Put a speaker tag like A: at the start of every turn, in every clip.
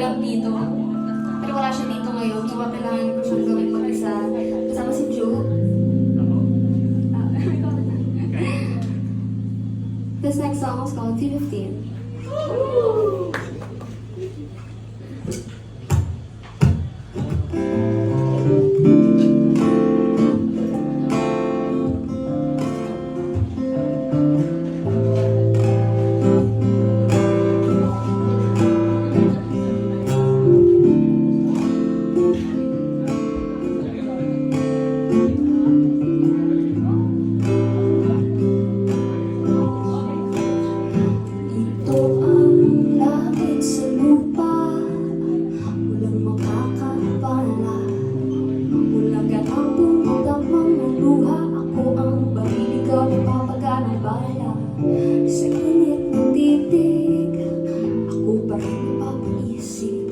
A: vlog dito. Pero wala siya dito ngayon, so kailangan ko siyang gawin mag-isa. Kasama si Joe. This next song is called T15. Sa init ng titig, ako pa rin napapaisip.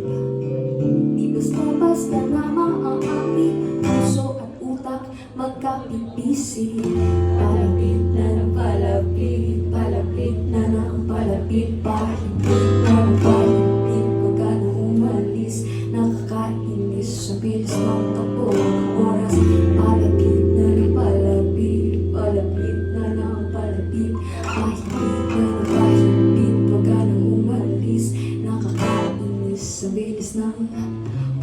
A: Di basta-basta naman ang aking puso at utak magkapipisi. Palapit na ng palapit, palapit na ng palapit, pahigit na ng pahigit, pagka na umalis, nakakainis sa bilis ng takbo ng oras. Palapit na ng palapit, palapit na ng palapit, pahigit na ng pahigit, pagka na umalis, nakakainis sa bilis ng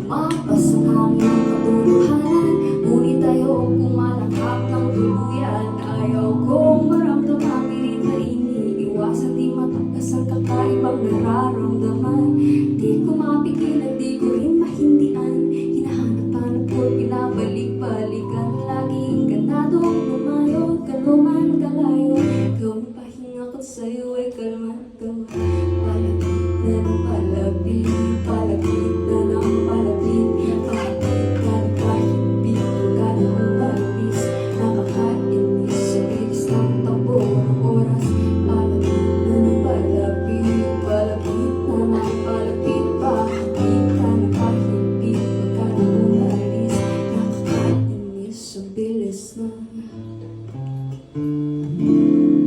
A: umapas ang hangin ng katuluhanan. Ngunit ayokong kumalangkap ng tuluyan. Ayaw kong maramdaman pilit na iniiwasan, di matagas ang kakaibang nararamdaman. Di ko mapigilan, di ko rin mahindian. Hinahanap-hanap ko, pinabalik-balikan. Laging ganadong lumayo, kaluman, kalayo. Gawang pahinga ko sa'yo ay kalma-kalma. Palapit na ng palapit, palapit na ng palapit, palapit na ng palapit, pagka na umalis, nakakainis sa bilis ng takbo ng oras. Palapit na ng palapit, palapit na ng palapit, palapit na ng palapit, pagka na umalis, nakakainis sa bilis ng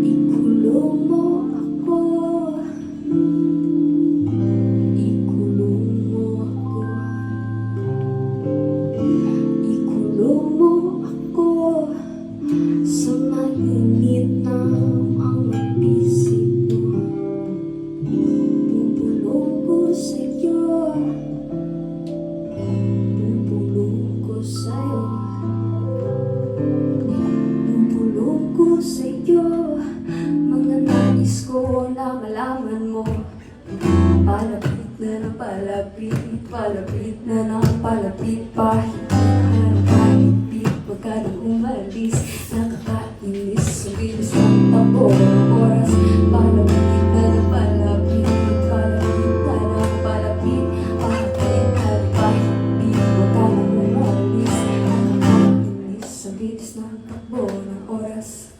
A: ikulong mo ako. Ikulong mo ako. Ikulong mo ako sa mainit na mga pisik mo. Bubulong ko sa'yo, bubulong ko sa'yo, bubulong ko sa'yo. Mga nais ko na malaman mo. Palapit na ng palapit, palapit na ng palapit, pahigit na ng pahigit, pagka na umalis, nakakainis sa bilis ng takbo ng oras. Palapit na ng palapit, palapit na ng palapit, pahigit na ng pahigit, pagka na umalis, nakakainis sa bilis ng takbo ng oras.